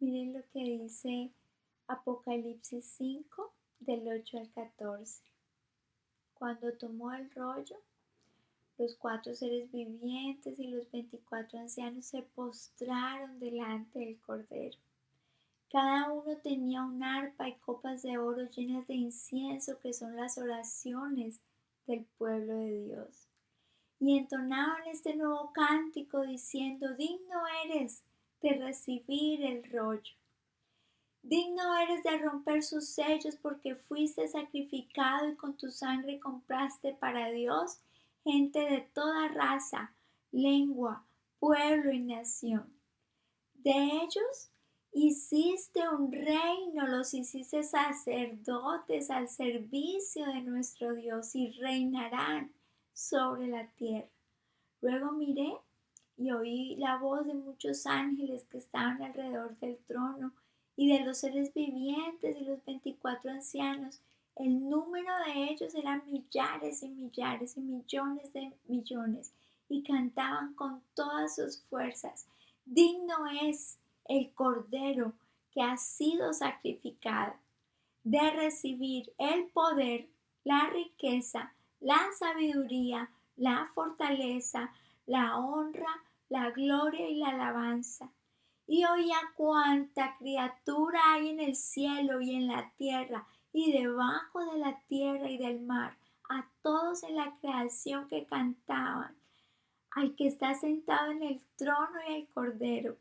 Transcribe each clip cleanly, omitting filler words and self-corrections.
Miren lo que dice Apocalipsis 5, del 8 al 14. Cuando tomó el rollo, los 4 seres vivientes y los 24 ancianos se postraron delante del Cordero. Cada uno tenía un arpa y copas de oro llenas de incienso, que son las oraciones del pueblo de Dios. Y entonaban este nuevo cántico diciendo: digno eres de recibir el rollo. Digno eres de romper sus sellos, porque fuiste sacrificado y con tu sangre compraste para Dios gente de toda raza, lengua, pueblo y nación. De ellos hiciste un reino, los hiciste sacerdotes al servicio de nuestro Dios, y reinarán sobre la tierra. Luego miré y oí la voz de muchos ángeles que estaban alrededor del trono y de los seres vivientes y los 24 ancianos. El número de ellos era millares y millares y millones de millones, y cantaban con todas sus fuerzas: digno es el Cordero que ha sido sacrificado de recibir el poder, la riqueza, la sabiduría, la fortaleza, la honra, la gloria y la alabanza. Y oía cuánta criatura hay en el cielo y en la tierra y debajo de la tierra y del mar, a todos en la creación, que cantaban al que está sentado en el trono y al Cordero,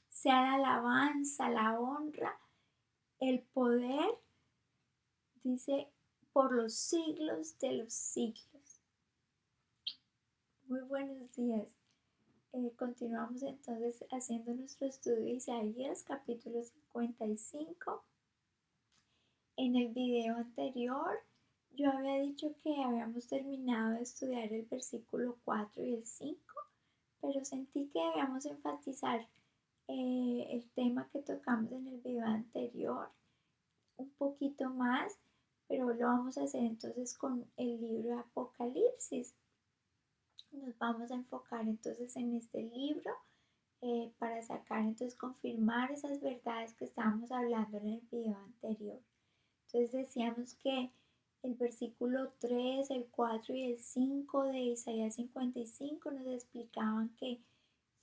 sea la alabanza, la honra, el poder, dice, por los siglos de los siglos. Muy buenos días. Continuamos entonces haciendo nuestro estudio de Isaías, capítulo 55. En el video anterior yo había dicho que habíamos terminado de estudiar el versículo 4 y el 5, pero sentí que debíamos enfatizar el tema que tocamos en el video anterior un poquito más, pero lo vamos a hacer entonces con el libro de Apocalipsis. Nos vamos a enfocar entonces en este libro para sacar, entonces confirmar esas verdades que estábamos hablando en el video anterior. Entonces decíamos que el versículo 3, el 4 y el 5 de Isaías 55 nos explicaban que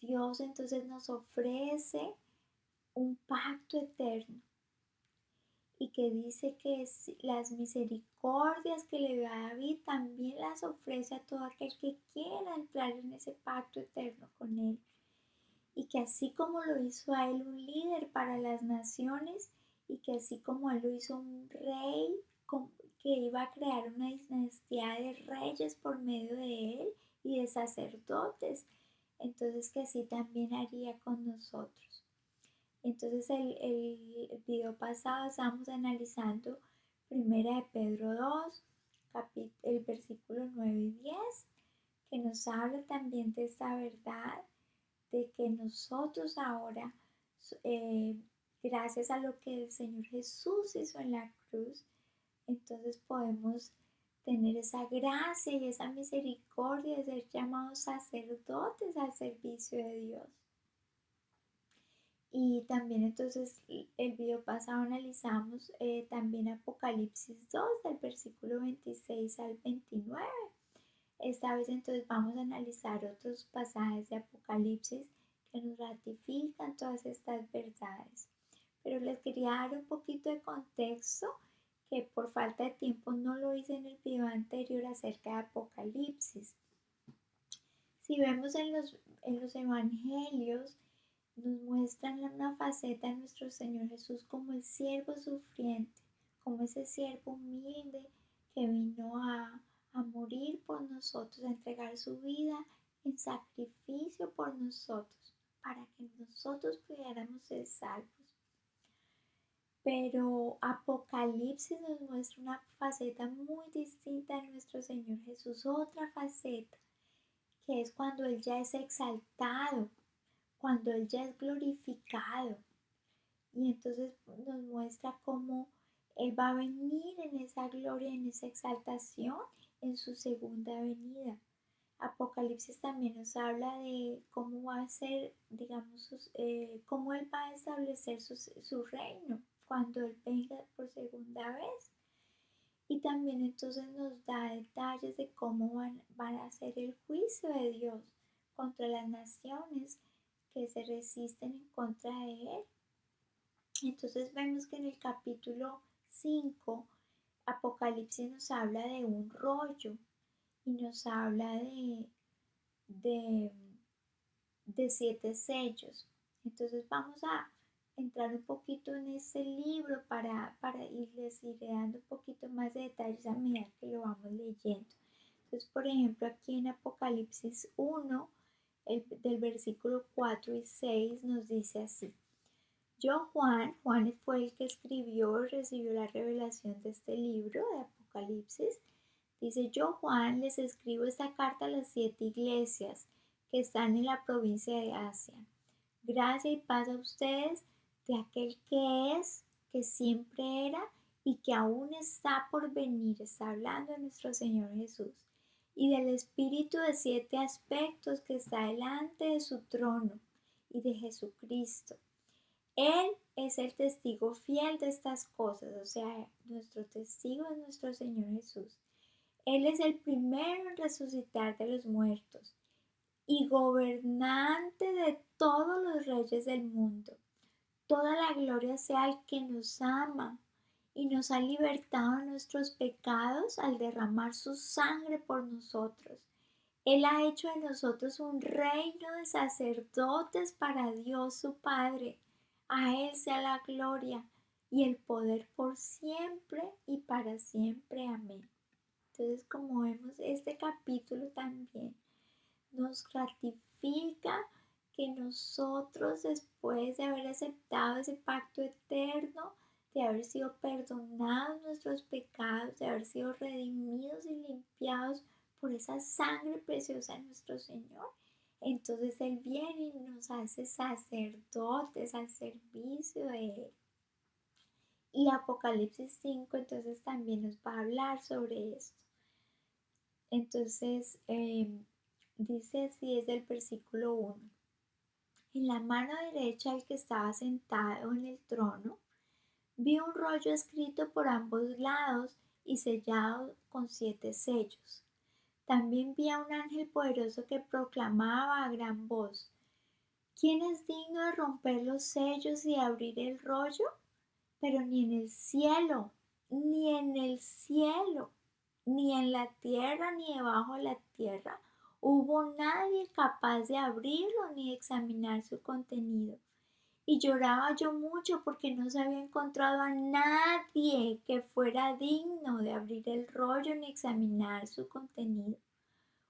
Dios entonces nos ofrece un pacto eterno, y que dice que las misericordias que le dio a David también las ofrece a todo aquel que quiera entrar en ese pacto eterno con él. Y que así como lo hizo a él un líder para las naciones, y que así como él lo hizo un rey que iba a crear una dinastía de reyes por medio de él y de sacerdotes, entonces que así también haría con nosotros. Entonces el video pasado estábamos analizando Primera de Pedro 2, el versículo 9 y 10, que nos habla también de esta verdad de que nosotros ahora, gracias a lo que el Señor Jesús hizo en la cruz, entonces podemos tener esa gracia y esa misericordia de ser llamados sacerdotes al servicio de Dios. Y también entonces el video pasado analizamos también Apocalipsis 2, del versículo 26 al 29. Esta vez entonces vamos a analizar otros pasajes de Apocalipsis que nos ratifican todas estas verdades. Pero les quería dar un poquito de contexto, que por falta de tiempo no lo hice en el video anterior acerca de Apocalipsis. Si vemos en los evangelios, nos muestran una faceta de nuestro Señor Jesús como el siervo sufriente, como ese siervo humilde que vino a morir por nosotros, a entregar su vida en sacrificio por nosotros, para que nosotros pudiéramos ser salvos. Pero Apocalipsis nos muestra una faceta muy distinta de nuestro Señor Jesús, otra faceta, que es cuando Él ya es exaltado, cuando Él ya es glorificado. Y entonces nos muestra cómo Él va a venir en esa gloria, en esa exaltación, en su segunda venida. Apocalipsis también nos habla de cómo va a ser, digamos, cómo Él va a establecer su reino cuando Él venga por segunda vez. Y también entonces nos da detalles de cómo van a ser el juicio de Dios contra las naciones que se resisten en contra de Él. Entonces vemos que en el capítulo 5, Apocalipsis nos habla de un rollo y nos habla de, de 7 sellos. Entonces vamos a entrar un poquito en este libro para les iré dando un poquito más de detalles a medida que lo vamos leyendo. Entonces, por ejemplo, aquí en Apocalipsis 1, del versículo 4 y 6 nos dice así. Juan fue el que escribió y recibió la revelación de este libro de Apocalipsis. Dice, yo Juan les escribo esta carta a las 7 iglesias que están en la provincia de Asia. Gracia y paz a ustedes de aquel que es, que siempre era y que aún está por venir. Está hablando de nuestro Señor Jesús. Y del Espíritu de 7 aspectos que está delante de su trono y de Jesucristo. Él es el testigo fiel de estas cosas, o sea, nuestro testigo es nuestro Señor Jesús. Él es el primero en resucitar de los muertos y gobernante de todos los reyes del mundo. Toda la gloria sea al que nos ama y nos ha libertado de nuestros pecados al derramar su sangre por nosotros. Él ha hecho de nosotros un reino de sacerdotes para Dios su Padre. A Él sea la gloria y el poder por siempre y para siempre. Amén. Entonces, como vemos, este capítulo también nos ratifica que nosotros, después de haber aceptado ese pacto eterno, de haber sido perdonados nuestros pecados, de haber sido redimidos y limpiados por esa sangre preciosa de nuestro Señor, entonces Él viene y nos hace sacerdotes al servicio de Él. Y Apocalipsis 5 entonces también nos va a hablar sobre esto. Entonces, dice así desde el versículo 1. En la mano derecha del que estaba sentado en el trono, vi un rollo escrito por ambos lados y sellado con 7 sellos. También vi a un ángel poderoso que proclamaba a gran voz: ¿Quién es digno de romper los sellos y abrir el rollo? Pero ni en el cielo, ni en el cielo, ni en la tierra, ni debajo de la tierra, hubo nadie capaz de abrirlo ni de examinar su contenido. Y lloraba yo mucho porque no se había encontrado a nadie que fuera digno de abrir el rollo ni examinar su contenido.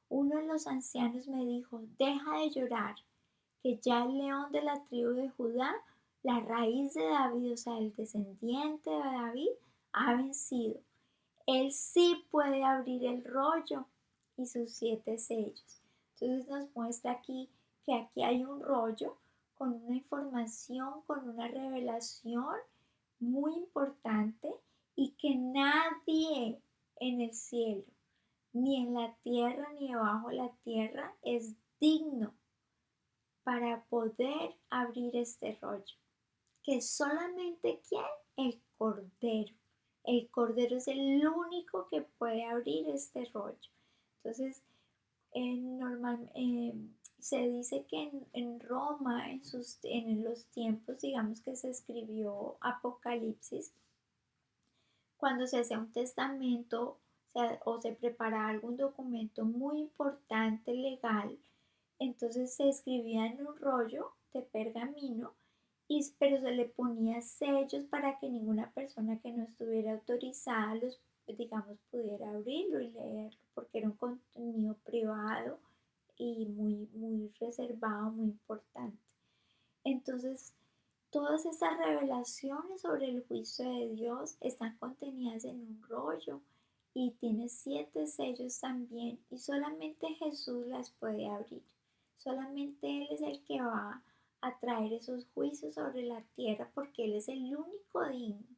Uno de los ancianos me dijo: deja de llorar, que ya el león de la tribu de Judá, la raíz de David, o sea, el descendiente de David, ha vencido. Él sí puede abrir el rollo y sus 7 sellos. Entonces nos muestra aquí que aquí hay un rollo con una información, con una revelación muy importante y que nadie en el cielo, ni en la tierra, ni debajo de la tierra es digno para poder abrir este rollo. Que solamente ¿quién? El Cordero. El Cordero es el único que puede abrir este rollo. Entonces, se dice que en Roma, en los tiempos, digamos, que se escribió Apocalipsis, cuando se hacía un testamento o se preparaba algún documento muy importante legal, entonces se escribía en un rollo de pergamino, pero se le ponía sellos para que ninguna persona que no estuviera autorizada digamos, pudiera abrirlo y leerlo, porque era un contenido privado y muy reservado, muy importante. Entonces, todas esas revelaciones sobre el juicio de Dios están contenidas en un rollo y tiene 7 sellos también, y solamente Jesús las puede abrir. Solamente Él es el que va a traer esos juicios sobre la tierra, porque Él es el único digno.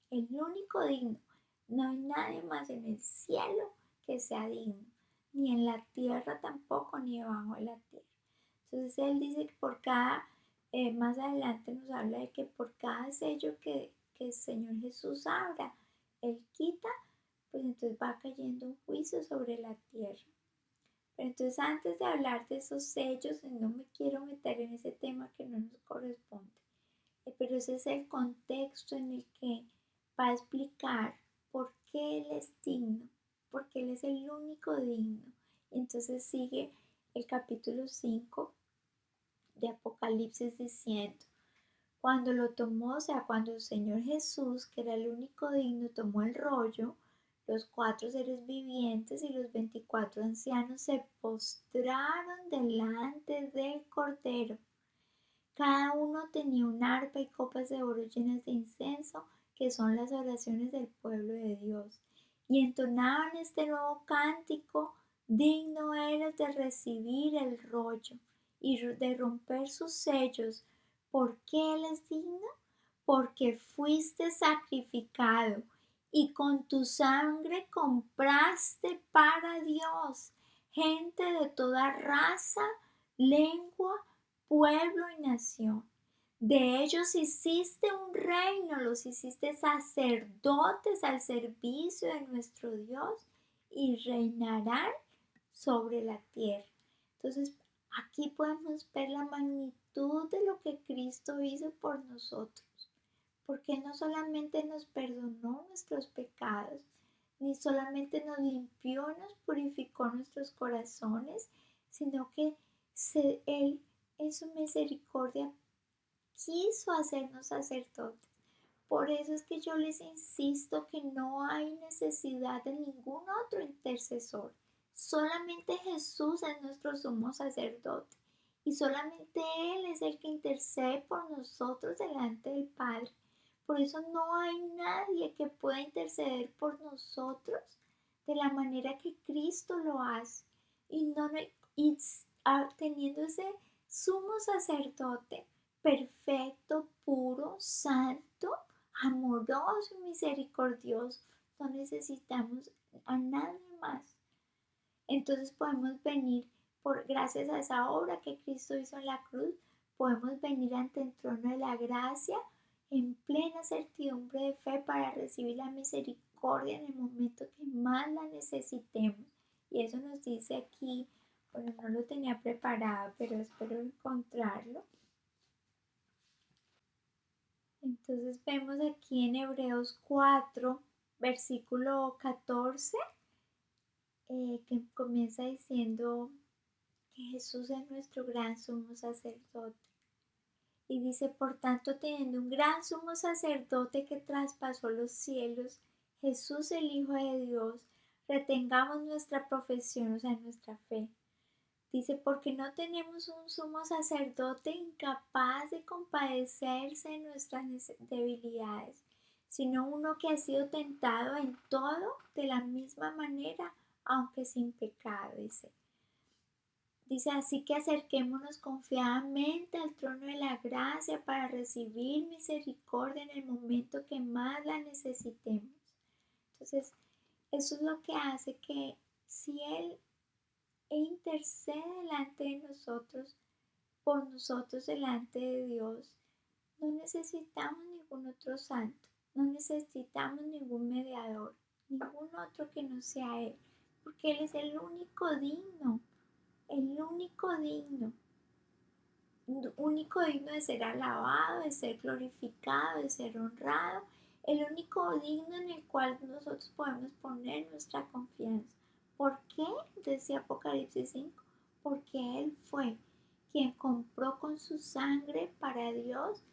El único digno. No hay nadie más en el cielo que sea digno. ni en la tierra tampoco, ni debajo de la tierra. Entonces él dice que por cada, más adelante nos habla de que por cada sello que el Señor Jesús abra, Él quita, pues entonces va cayendo un juicio sobre la tierra. Pero entonces antes de hablar de esos sellos, no me quiero meter en ese tema que no nos corresponde, pero ese es el contexto en el que va a explicar por qué Él es digno, porque Él es el único digno. Y entonces sigue el capítulo 5 de Apocalipsis diciendo, cuando lo tomó, o sea, cuando el Señor Jesús, que era el único digno, tomó el rollo, los 4 seres vivientes y los 24 ancianos se postraron delante del Cordero. Cada uno tenía un arpa y copas de oro llenas de incienso, que son las oraciones del pueblo de Dios. Y entonaban este nuevo cántico: digno eres de recibir el rollo y de romper sus sellos. ¿Por qué Él es digno? Porque fuiste sacrificado y con tu sangre compraste para Dios gente de toda raza, lengua, pueblo y nación. De ellos hiciste un reino, los hiciste sacerdotes al servicio de nuestro Dios y reinarán sobre la tierra. Entonces, aquí podemos ver la magnitud de lo que Cristo hizo por nosotros, porque no solamente nos perdonó nuestros pecados, ni solamente nos limpió, nos purificó nuestros corazones, sino que Él en su misericordia quiso hacernos sacerdotes. Por eso es que yo les insisto que no hay necesidad de ningún otro intercesor. Solamente Jesús es nuestro sumo sacerdote y solamente Él es el que intercede por nosotros delante del Padre. Por eso no hay nadie que pueda interceder por nosotros de la manera que Cristo lo hace. Y teniendo ese sumo sacerdote perfecto, puro, santo, amoroso y misericordioso, no necesitamos a nadie más. Entonces podemos venir, gracias a esa obra que Cristo hizo en la cruz, podemos venir ante el trono de la gracia en plena certidumbre de fe para recibir la misericordia en el momento que más la necesitemos. Y eso nos dice aquí, bueno, no lo tenía preparado, pero espero encontrarlo. Entonces vemos aquí en Hebreos 4, versículo 14, que comienza diciendo que Jesús es nuestro gran sumo sacerdote. Y dice, por tanto, teniendo un gran sumo sacerdote que traspasó los cielos, Jesús el Hijo de Dios, retengamos nuestra profesión, o sea, nuestra fe. Dice, porque no tenemos un sumo sacerdote incapaz de compadecerse de nuestras debilidades, sino uno que ha sido tentado en todo de la misma manera, aunque sin pecado, Dice, así que acerquémonos confiadamente al trono de la gracia para recibir misericordia en el momento que más la necesitemos. Entonces, eso es lo que hace que si Él intercede delante de nosotros, por nosotros delante de Dios, no necesitamos ningún otro santo, no necesitamos ningún mediador, ningún otro que no sea Él, porque Él es el único digno de ser alabado, de ser glorificado, de ser honrado, el único digno en el cual nosotros podemos poner nuestra confianza. ¿Por qué? Decía Apocalipsis 5, porque Él fue quien compró con su sangre para Dios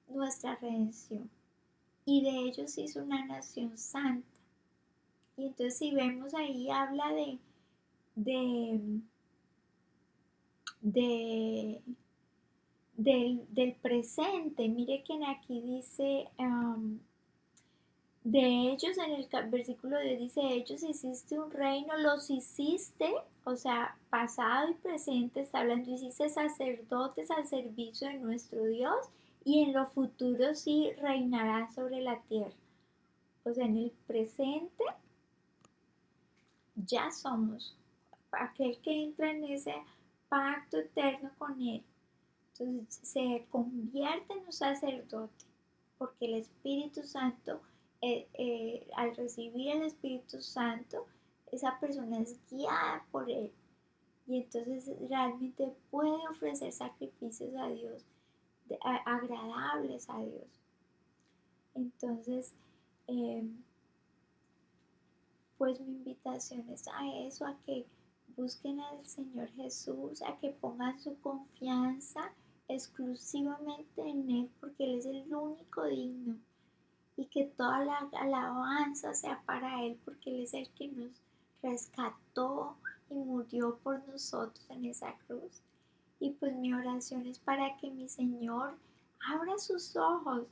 nuestra redención y de ellos hizo una nación santa. Y entonces si vemos ahí habla del presente. Mire que aquí dice de ellos, en el versículo 10 dice, ellos hiciste un reino, los hiciste, o sea, pasado y presente, está hablando, hiciste sacerdotes al servicio de nuestro Dios y en lo futuro sí reinarán sobre la tierra. O sea, en el presente ya somos aquel que entra en ese pacto eterno con Él. Entonces se convierte en un sacerdote, porque el Espíritu Santo, al recibir el Espíritu Santo, esa persona es guiada por Él. Y entonces realmente puede ofrecer sacrificios a Dios, agradables a Dios. Entonces, eh, pues mi invitación es a eso, a que busquen al Señor Jesús, a que pongan su confianza exclusivamente en Él, porque Él es el único digno, y que toda la alabanza sea para Él, porque Él es el que nos rescató y murió por nosotros en esa cruz. Y pues mi oración es para que mi Señor abra sus ojos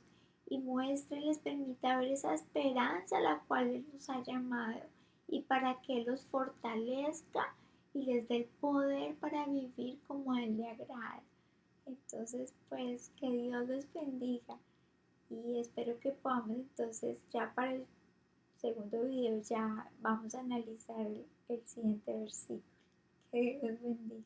y muestre, les permita ver esa esperanza a la cual Él nos ha llamado, y para que Él los fortalezca y les dé el poder para vivir como a Él le agrada. Entonces, pues que Dios los bendiga, y espero que podamos entonces ya para el segundo video ya vamos a analizar el siguiente versículo. Que Dios los bendiga.